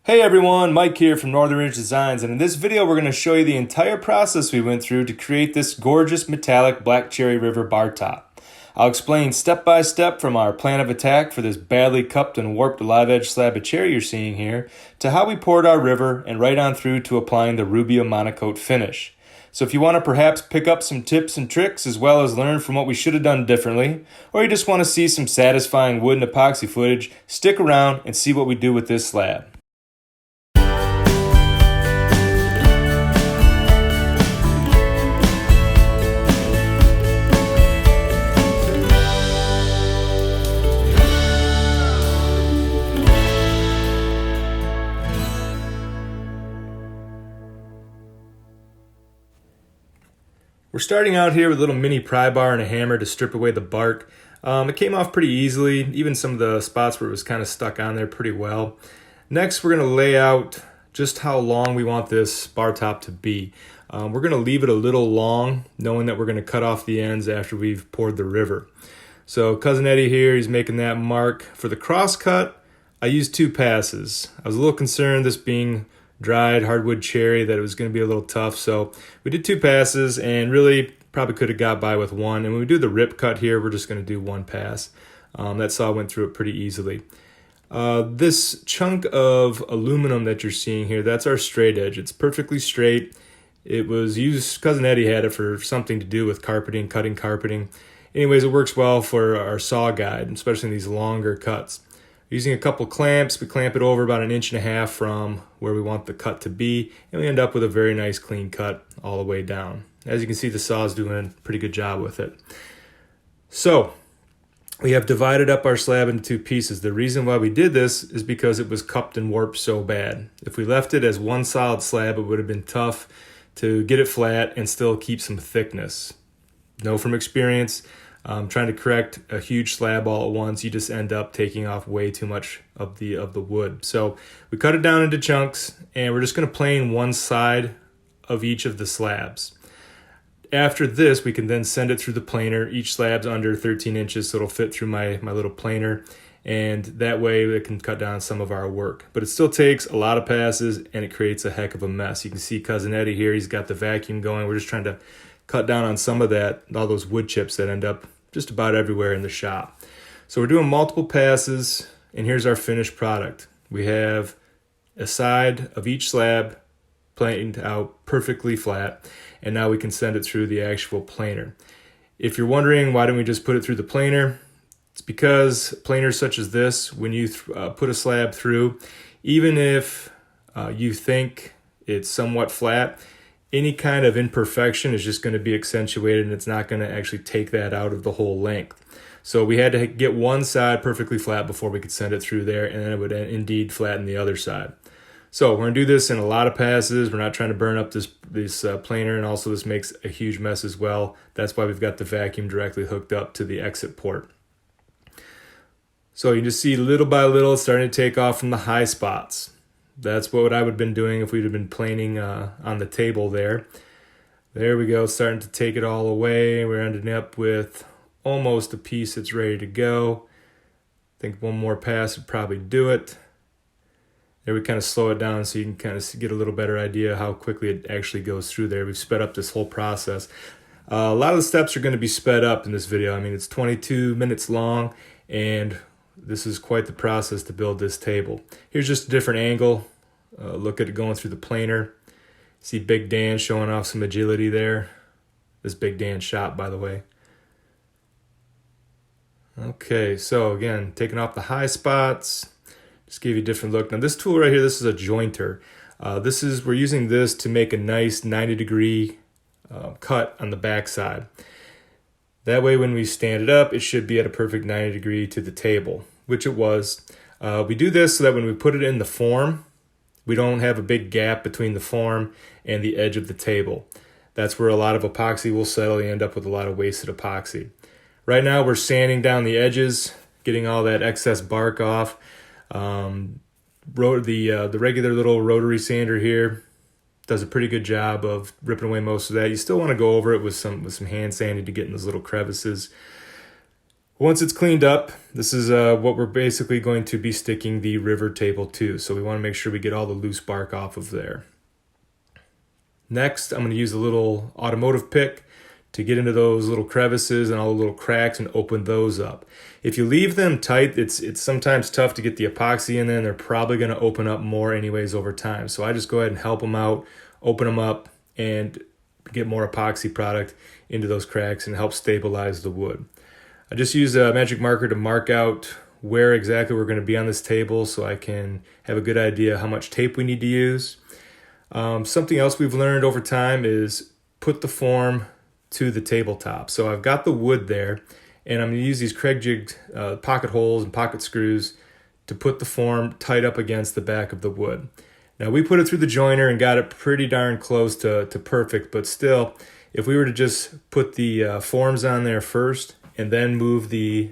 Hey everyone, Mike here from Northern Ridge Designs, and in this video we're going to show you the entire process we went through to create this gorgeous metallic Black Cherry River bar top. I'll explain step by step from our plan of attack for this badly cupped and warped live edge slab of cherry you're seeing here, to how we poured our river, and right on through to applying the Rubio Monocoat finish. So if you want to perhaps pick up some tips and tricks as well as learn from what we should have done differently, or you just want to see some satisfying wood and epoxy footage, stick around and see what we do with this slab. We're starting out here with a little mini pry bar and a hammer to strip away the bark. It came off pretty easily, even some of the spots where it was kind of stuck on there pretty well. Next, we're going to lay out just how long we want this bar top to be. We're going to leave it a little long, knowing that we're going to cut off the ends after we've poured the river. So Cousin Eddie here, he's making that mark. For the cross cut, I used 2 passes. I was a little concerned, this being dried hardwood cherry, that it was going to be a little tough, so we did 2 passes and really probably could have got by with 1. And when we do the rip cut here, we're just going to do 1 pass. That saw went through it pretty easily. This chunk of aluminum that you're seeing here, that's our straight edge. It's perfectly straight. It was used, Cousin Eddie had it for something to do with carpeting, cutting carpeting. Anyways, it works well for our saw guide, especially in these longer cuts. Using a couple clamps, we clamp it over about 1.5 inches from where we want the cut to be, and we end up with a very nice clean cut all the way down. As you can see, the saw's doing a pretty good job with it. So, we have divided up our slab into 2 pieces. The reason why we did this is because it was cupped and warped so bad. If we left it as one solid slab, it would have been tough to get it flat and still keep some thickness. Know from experience, trying to correct a huge slab all at once, you just end up taking off way too much of the wood. So we cut it down into chunks, and we're just going to plane one side of each of the slabs. After this, we can then send it through the planer. Each slab's under 13 inches, so it'll fit through my little planer, and that way it can cut down some of our work. But it still takes a lot of passes, and it creates a heck of a mess. You can see Cousin Eddie here, he's got the vacuum going. We're just trying to cut down on some of that, all those wood chips that end up just about everywhere in the shop. So we're doing multiple passes, and here's our finished product. We have a side of each slab planed out perfectly flat, and now we can send it through the actual planer. If you're wondering why don't we just put it through the planer, it's because planers such as this, when you put a slab through, even if you think it's somewhat flat, any kind of imperfection is just going to be accentuated, and it's not going to actually take that out of the whole length. So we had to get one side perfectly flat before we could send it through there, and then it would indeed flatten the other side. So we're going to do this in a lot of passes. We're not trying to burn up this planer, and also this makes a huge mess as well. That's why we've got the vacuum directly hooked up to the exit port. So you just see little by little it's starting to take off from the high spots. That's what I would have been doing if we'd have been planing on the table there. There we go, starting to take it all away. We're ending up with almost a piece that's ready to go. I think one more pass would probably do it. There we kind of slow it down so you can kind of get a little better idea how quickly it actually goes through there. We've sped up this whole process. A lot of the steps are going to be sped up in this video. I mean, it's 22 minutes long, and this is quite the process to build this table. Here's just a different angle. Look at it going through the planer. See Big Dan showing off some agility there. This Big Dan shop, by the way. Okay, so again, taking off the high spots. Just give you a different look. Now this tool right here, this is a jointer. We're using this to make a nice 90-degree cut on the back side. That way when we stand it up, it should be at a perfect 90 degree to the table, which it was. We do this so that when we put it in the form, we don't have a big gap between the form and the edge of the table. That's where a lot of epoxy will settle. You end up with a lot of wasted epoxy. Right now we're sanding down the edges, getting all that excess bark off. The regular little rotary sander here does a pretty good job of ripping away most of that. You still want to go over it with some hand sanding to get in those little crevices. Once it's cleaned up, this is what we're basically going to be sticking the river table to. So we want to make sure we get all the loose bark off of there. Next, I'm going to use a little automotive pick to get into those little crevices and all the little cracks and open those up. If you leave them tight, it's sometimes tough to get the epoxy in there, and they're probably going to open up more anyways over time. So I just go ahead and help them out, open them up, and get more epoxy product into those cracks and help stabilize the wood. I just use a magic marker to mark out where exactly we're going to be on this table so I can have a good idea how much tape we need to use. Something else we've learned over time is put the form to the tabletop. So I've got the wood there, and I'm going to use these Kreg jig pocket holes and pocket screws to put the form tight up against the back of the wood. Now we put it through the joiner and got it pretty darn close to perfect, but still, if we were to just put the forms on there first and then move the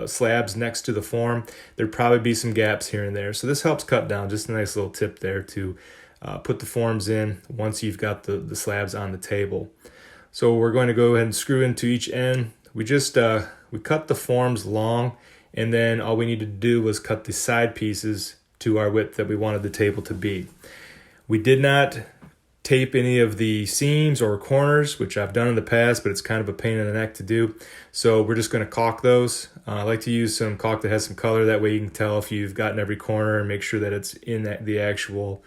slabs next to the form, there'd probably be some gaps here and there. So this helps cut down. Just a nice little tip there to put the forms in once you've got the slabs on the table. So we're going to go ahead and screw into each end. We just we cut the forms long, and then all we needed to do was cut the side pieces to our width that we wanted the table to be. We did not tape any of the seams or corners, which I've done in the past, but it's kind of a pain in the neck to do. So we're just going to caulk those. I like to use some caulk that has some color. That way you can tell if you've gotten every corner and make sure that it's in the actual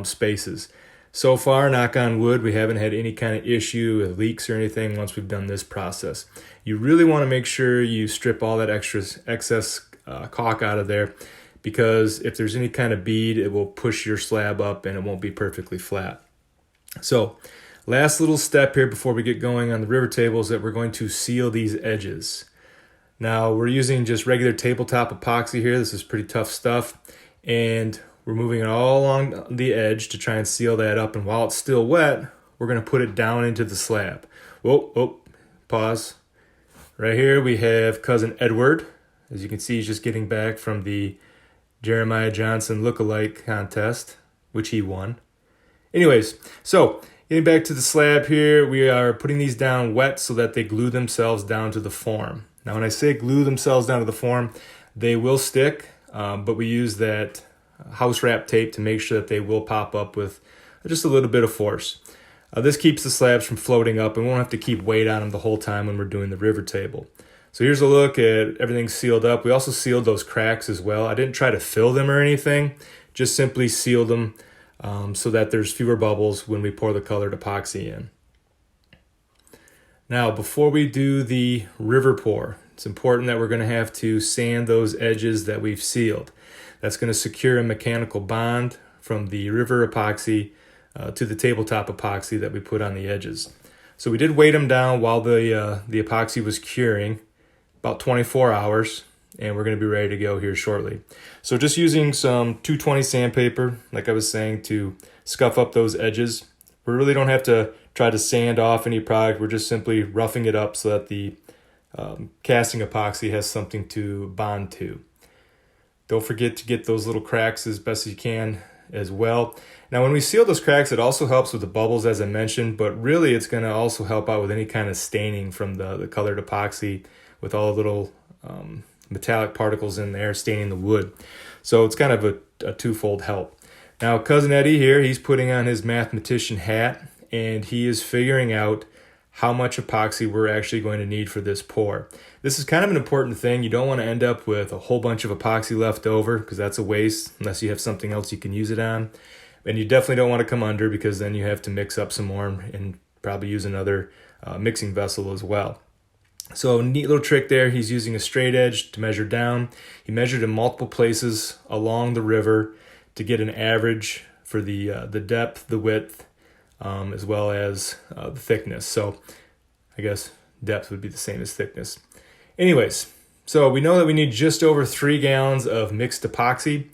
spaces. So far, knock on wood, we haven't had any kind of issue with leaks or anything once we've done this process. You really want to make sure you strip all that excess caulk out of there, because if there's any kind of bead, it will push your slab up and it won't be perfectly flat. So last little step here before we get going on the river table is that we're going to seal these edges. Now we're using just regular tabletop epoxy here. This is pretty tough stuff, and we're moving it all along the edge to try and seal that up. And while it's still wet, we're going to put it down into the slab. Whoa, pause. Right here we have cousin Edward. As you can see, he's just getting back from the Jeremiah Johnson lookalike contest, which he won. Anyways, so getting back to the slab here, we are putting these down wet so that they glue themselves down to the form. Now when I say glue themselves down to the form, they will stick, but we use that house wrap tape to make sure that they will pop up with just a little bit of force. This keeps the slabs from floating up, and we won't have to keep weight on them the whole time when we're doing the river table. So here's a look at everything sealed up. We also sealed those cracks as well. I didn't try to fill them or anything, just simply sealed them so that there's fewer bubbles when we pour the colored epoxy in. Now, before we do the river pour, it's important that we're going to have to sand those edges that we've sealed. That's going to secure a mechanical bond from the river epoxy to the tabletop epoxy that we put on the edges. So we did weight them down while the epoxy was curing, about 24 hours, and we're going to be ready to go here shortly. So just using some 220 sandpaper, like I was saying, to scuff up those edges. We really don't have to try to sand off any product. We're just simply roughing it up so that the casting epoxy has something to bond to. Don't forget to get those little cracks as best as you can as well. Now when we seal those cracks, it also helps with the bubbles, as I mentioned, but really it's going to also help out with any kind of staining from the colored epoxy with all the little metallic particles in there staining the wood. So it's kind of a twofold help. Now cousin Eddie here, he's putting on his mathematician hat, and he is figuring out how much epoxy we're actually going to need for this pour. This is kind of an important thing. You don't want to end up with a whole bunch of epoxy left over, because that's a waste unless you have something else you can use it on. And you definitely don't want to come under, because then you have to mix up some more and probably use another mixing vessel as well. So neat little trick there. He's using a straight edge to measure down. He measured in multiple places along the river to get an average for the depth, the width, as well as the thickness. So I guess depth would be the same as thickness. Anyways, so we know that we need just over 3 gallons of mixed epoxy.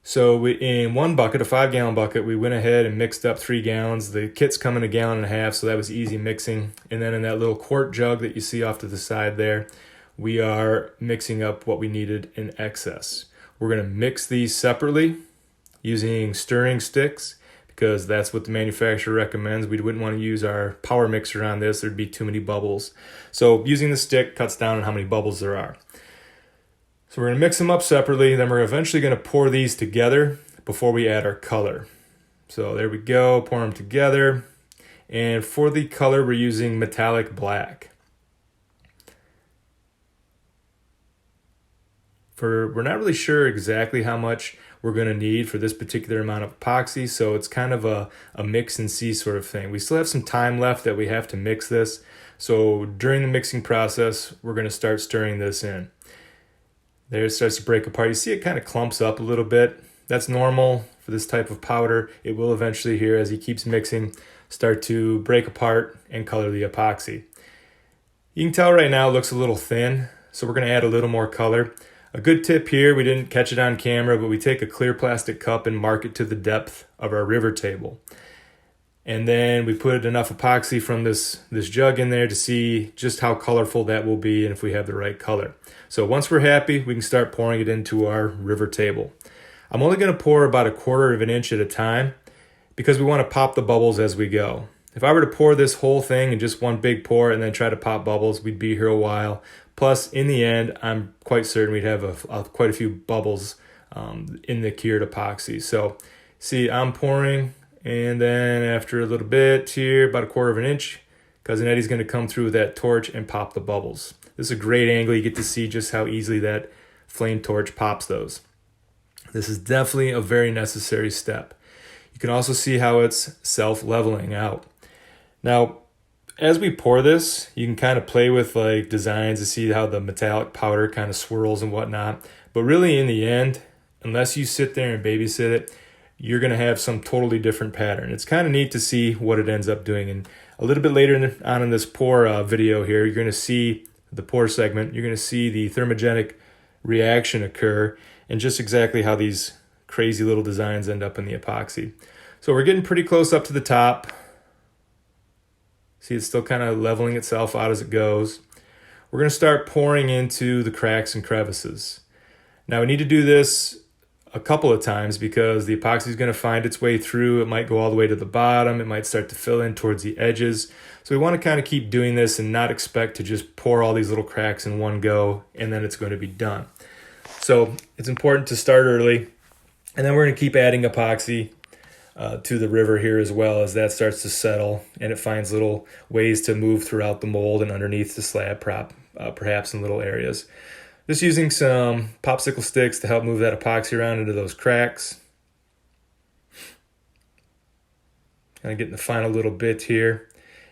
So in one bucket, a 5-gallon bucket, we went ahead and mixed up 3 gallons. The kit's come in 1.5 gallons, so that was easy mixing. And then in that little quart jug that you see off to the side there, we are mixing up what we needed in excess. We're going to mix these separately using stirring sticks, because that's what the manufacturer recommends. We wouldn't want to use our power mixer on this. There'd be too many bubbles. So using the stick cuts down on how many bubbles there are. So we're going to mix them up separately. Then we're eventually going to pour these together before we add our color. So there we go, pour them together. And for the color, we're using metallic black. We're not really sure exactly how much we're going to need for this particular amount of epoxy, so it's kind of a mix and see sort of thing. We still have some time left that we have to mix this, so during the mixing process, we're going to start stirring this in. There it starts to break apart. You see it kind of clumps up a little bit. That's normal for this type of powder. It will eventually here, as he keeps mixing, start to break apart and color the epoxy. You can tell right now it looks a little thin, so we're going to add a little more color. A good tip here, we didn't catch it on camera, but we take a clear plastic cup and mark it to the depth of our river table. And then we put enough epoxy from this jug in there to see just how colorful that will be and if we have the right color. So once we're happy, we can start pouring it into our river table. I'm only going to pour about 1/4 of an inch at a time because we want to pop the bubbles as we go. If I were to pour this whole thing in just one big pour and then try to pop bubbles, we'd be here a while. Plus, in the end, I'm quite certain we'd have quite a few bubbles in the cured epoxy. So, see, I'm pouring, and then after a little bit here, about 1/4 of an inch, Cousin Eddie's going to come through with that torch and pop the bubbles. This is a great angle. You get to see just how easily that flame torch pops those. This is definitely a very necessary step. You can also see how it's self-leveling out. Now, as we pour this, you can kind of play with like designs to see how the metallic powder kind of swirls and whatnot. But really in the end, unless you sit there and babysit it, you're going to have some totally different pattern. It's kind of neat to see what it ends up doing. And a little bit later on in this pour video here, you're going to see the pour segment. You're going to see the thermogenic reaction occur and just exactly how these crazy little designs end up in the epoxy. So we're getting pretty close up to the top. See, it's still kind of leveling itself out as it goes. We're going to start pouring into the cracks and crevices. Now, we need to do this a couple of times because the epoxy is going to find its way through. It might go all the way to the bottom. It might start to fill in towards the edges. So we want to kind of keep doing this and not expect to just pour all these little cracks in one go and then it's going to be done. So it's important to start early. And then we're going to keep adding epoxy to the river here as well as that starts to settle and it finds little ways to move throughout the mold and underneath the slab perhaps in little areas. Just using some popsicle sticks to help move that epoxy around into those cracks. Kind of getting the final little bit here.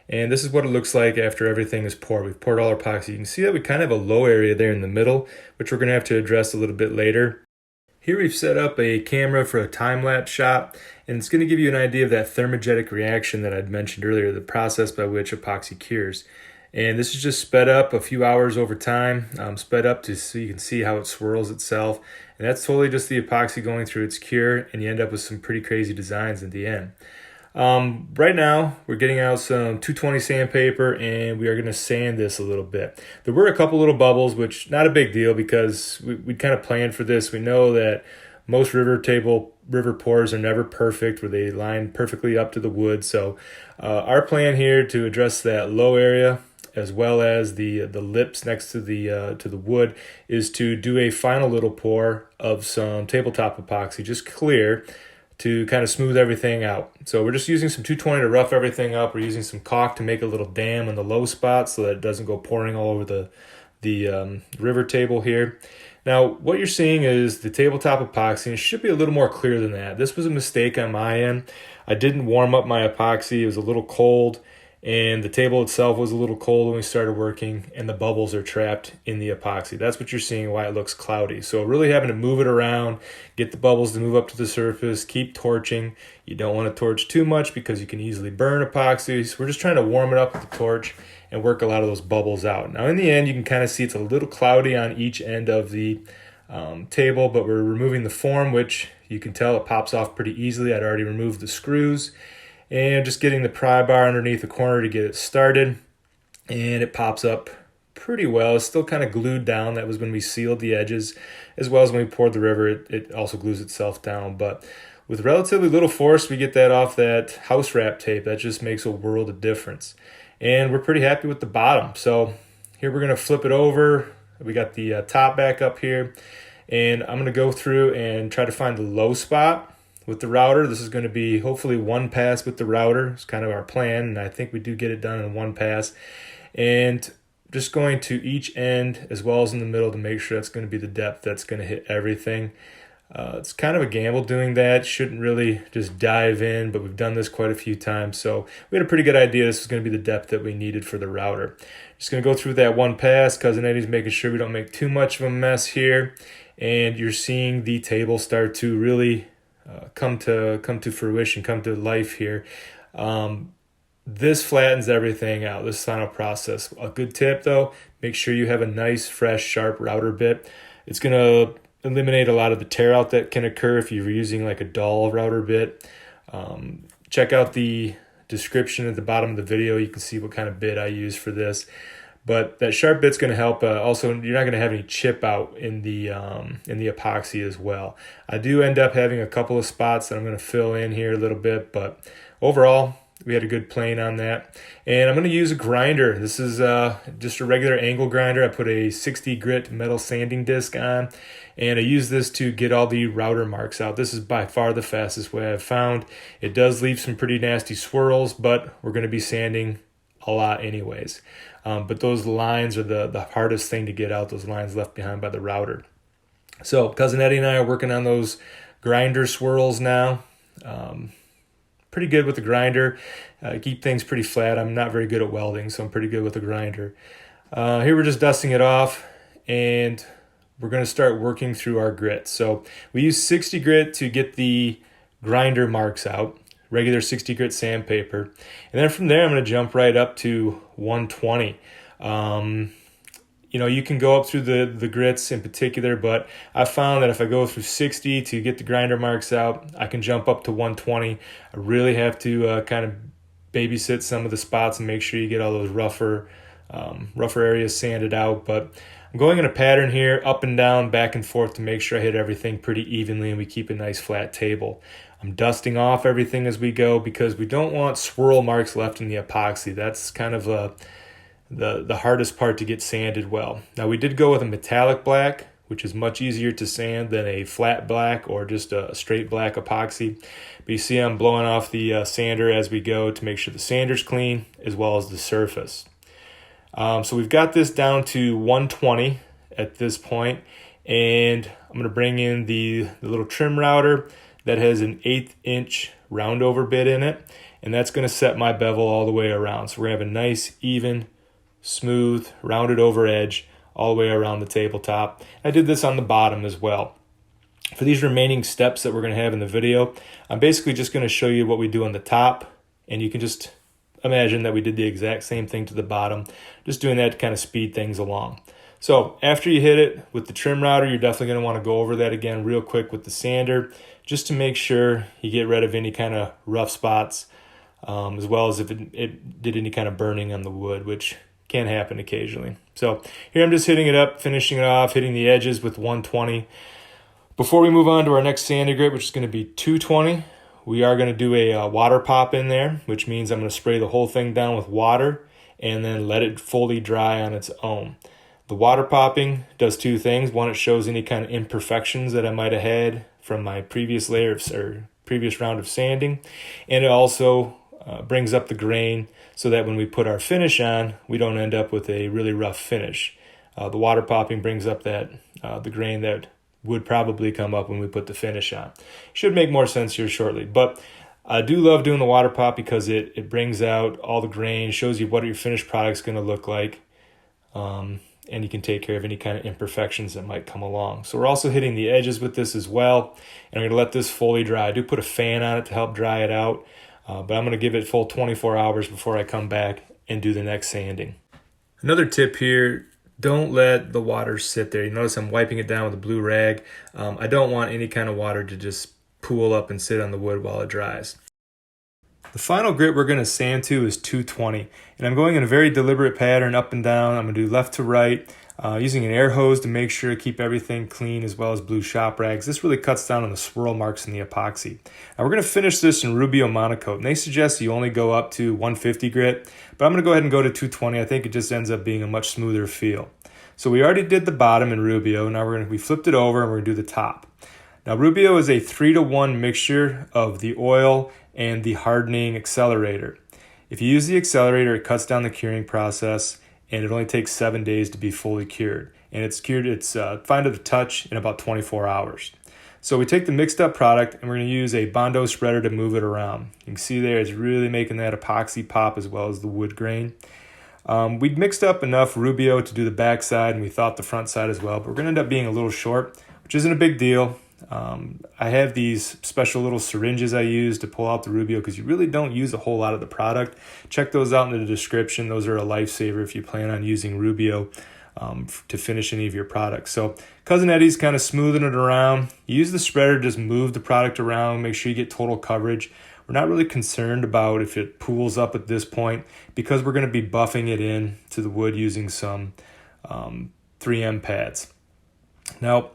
And this is what it looks like after everything is poured. We've poured all our epoxy. You can see that we kind of have a low area there in the middle, which we're going to have to address a little bit later. Here we've set up a camera for a time-lapse shot, and it's going to give you an idea of that thermogenic reaction that I'd mentioned earlier, the process by which epoxy cures. And this is just sped up a few hours over time, sped up so you can see how it swirls itself. And that's totally just the epoxy going through its cure, and you end up with some pretty crazy designs at the end. Right now, we're getting out some 220 sandpaper, and we are going to sand this a little bit. There were a couple little bubbles, which not a big deal because we kind of planned for this. We know that most river pours are never perfect, where they line perfectly up to the wood. So our plan here to address that low area as well as the lips next to the wood is to do a final little pour of some tabletop epoxy, just clear, to kind of smooth everything out. So we're just using some 220 to rough everything up. We're using some caulk to make a little dam in the low spots so that it doesn't go pouring all over the river table here. Now, what you're seeing is the tabletop epoxy, and it should be a little more clear than that. This was a mistake on my end. I didn't warm up my epoxy. It was a little cold, and the table itself was a little cold when we started working, and the bubbles are trapped in the epoxy. That's what you're seeing, why it looks cloudy. So really having to move it around, get the bubbles to move up to the surface, keep torching. You don't want to torch too much because you can easily burn epoxy. So we're just trying to warm it up with the torch and work a lot of those bubbles out. Now in the end, you can kind of see it's a little cloudy on each end of the table, but we're removing the form, which you can tell it pops off pretty easily. I'd already removed the screws. And just getting the pry bar underneath the corner to get it started, and it pops up pretty well. It's still kind of glued down. That was when we sealed the edges, as well as when we poured the river, it also glues itself down. But with relatively little force, we get that off that house wrap tape. That just makes a world of difference. And we're pretty happy with the bottom. So here we're going to flip it over. We got the top back up here. And I'm going to go through and try to find the low spot with the router. This is going to be hopefully one pass with the router. It's kind of our plan, and I think we do get it done in one pass. And just going to each end as well as in the middle to make sure that's going to be the depth that's going to hit everything. It's kind of a gamble doing that. Shouldn't really just dive in, but we've done this quite a few times, so we had a pretty good idea this was going to be the depth that we needed for the router. Just going to go through that one pass. Cousin Eddie's making sure we don't make too much of a mess here, and you're seeing the table start to really come to fruition, come to life here. This flattens everything out, this final process. A good tip though, make sure you have a nice, fresh, sharp router bit. It's going to eliminate a lot of the tear out that can occur if you're using like a dull router bit. Check out the description at the bottom of the video. You can see what kind of bit I use for this. But that sharp bit's going to help. Also, you're not going to have any chip out in the epoxy as well. I do end up having a couple of spots that I'm going to fill in here a little bit, but overall, we had a good plane on that. And I'm going to use a grinder. This is just a regular angle grinder. I put a 60 grit metal sanding disc on, and I use this to get all the router marks out. This is by far the fastest way I've found. It does leave some pretty nasty swirls, but we're going to be sanding a lot anyways. But those lines are the hardest thing to get out, those lines left behind by the router. So Cousin Eddie and I are working on those grinder swirls now. Pretty good with the grinder. Keep things pretty flat. I'm not very good at welding, so I'm pretty good with the grinder. Here we're just dusting it off, and we're going to start working through our grit. So we use 60 grit to get the grinder marks out, regular 60 grit sandpaper. And then from there, I'm going to jump right up to 120. You can go up through the grits in particular, but I found that if I go through 60 to get the grinder marks out, I can jump up to 120. I really have to kind of babysit some of the spots and make sure you get all those rougher areas sanded out. But I'm going in a pattern here, up and down, back and forth, to make sure I hit everything pretty evenly and we keep a nice flat table. I'm dusting off everything as we go because we don't want swirl marks left in the epoxy. That's kind of the hardest part to get sanded well. Now we did go with a metallic black, which is much easier to sand than a flat black or just a straight black epoxy. But you see I'm blowing off the sander as we go to make sure the sander's clean as well as the surface. So we've got this down to 120 at this point, and I'm going to bring in the little trim router that has an 1/8 inch roundover bit in it, and that's going to set my bevel all the way around. So we're going to have a nice, even, smooth, rounded over edge all the way around the tabletop. I did this on the bottom as well. For these remaining steps that we're going to have in the video, I'm basically just going to show you what we do on the top, and you can just imagine that we did the exact same thing to the bottom, just doing that to kind of speed things along. So after you hit it with the trim router, you're definitely going to want to go over that again real quick with the sander, just to make sure you get rid of any kind of rough spots, as well as if it did any kind of burning on the wood, which can happen occasionally. So here I'm just hitting it up, finishing it off, hitting the edges with 120. Before we move on to our next sanding grit, which is going to be 220, we are going to do a water pop in there, which means I'm going to spray the whole thing down with water and then let it fully dry on its own. The water popping does two things. One, it shows any kind of imperfections that I might have had from my previous previous round of sanding, and it also brings up the grain so that when we put our finish on, we don't end up with a really rough finish. The water popping brings up that the grain that would probably come up when we put the finish on. Should make more sense here shortly, but I do love doing the water pop because it brings out all the grain, shows you what your finished product's going to look like, and you can take care of any kind of imperfections that might come along. So we're also hitting the edges with this as well, and I'm going to let this fully dry. I do put a fan on it to help dry it out, but I'm going to give it full 24 hours before I come back and do the next sanding. Another tip here, don't let the water sit there. You notice I'm wiping it down with a blue rag. I don't want any kind of water to just pool up and sit on the wood while it dries. The final grit we're going to sand to is 220, and I'm going in a very deliberate pattern up and down. I'm going to do left to right, using an air hose to make sure to keep everything clean, as well as blue shop rags. This really cuts down on the swirl marks in the epoxy. Now we're going to finish this in Rubio Monocoat, and they suggest you only go up to 150 grit, but I'm going to go ahead and go to 220. I think it just ends up being a much smoother feel. So we already did the bottom in Rubio. Now we flipped it over and we're going to do the top. Now Rubio is a 3-to-1 mixture of the oil and the hardening accelerator. If you use the accelerator, it cuts down the curing process, and it only takes 7 days to be fully cured. And it's fine to the touch in about 24 hours. So we take the mixed up product and we're going to use a Bondo spreader to move it around. You can see there it's really making that epoxy pop as well as the wood grain. We'd mixed up enough Rubio to do the back side, and we thought the front side as well, but we're going to end up being a little short, which isn't a big deal. I have these special little syringes I use to pull out the Rubio because you really don't use a whole lot of the product. Check those out in the description. Those are a lifesaver if you plan on using Rubio to finish any of your products. So Cousin Eddie's kind of smoothing it around. You use the spreader to just move the product around, make sure you get total coverage. We're not really concerned about if it pools up at this point because we're going to be buffing it in to the wood using some 3M pads. Now,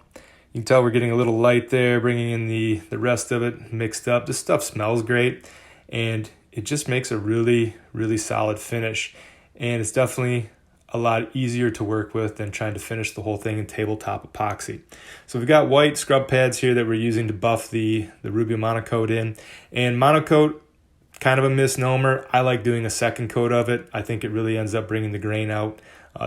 you can tell we're getting a little light there, bringing in the rest of it mixed up. This stuff smells great, and it just makes a really, really solid finish. And it's definitely a lot easier to work with than trying to finish the whole thing in tabletop epoxy. So we've got white scrub pads here that we're using to buff the Rubio Monocoat in. And Monocoat, kind of a misnomer. I like doing a second coat of it. I think it really ends up bringing the grain out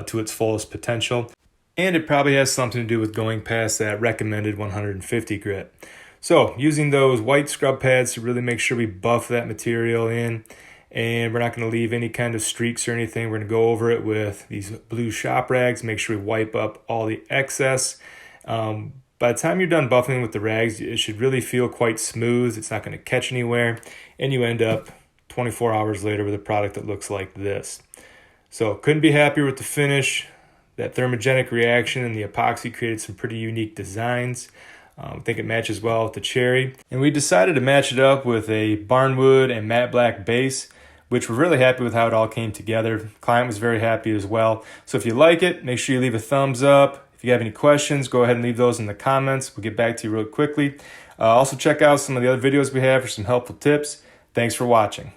to its fullest potential. And it probably has something to do with going past that recommended 150 grit. So using those white scrub pads to really make sure we buff that material in, and we're not going to leave any kind of streaks or anything. We're going to go over it with these blue shop rags, make sure we wipe up all the excess. By the time you're done buffing with the rags, it should really feel quite smooth. It's not going to catch anywhere, and you end up 24 hours later with a product that looks like this. So couldn't be happier with the finish. That thermogenic reaction in the epoxy created some pretty unique designs. I think it matches well with the cherry. And we decided to match it up with a barnwood and matte black base, which we're really happy with how it all came together. The client was very happy as well. So if you like it, make sure you leave a thumbs up. If you have any questions, go ahead and leave those in the comments. We'll get back to you real quickly. Also check out some of the other videos we have for some helpful tips. Thanks for watching.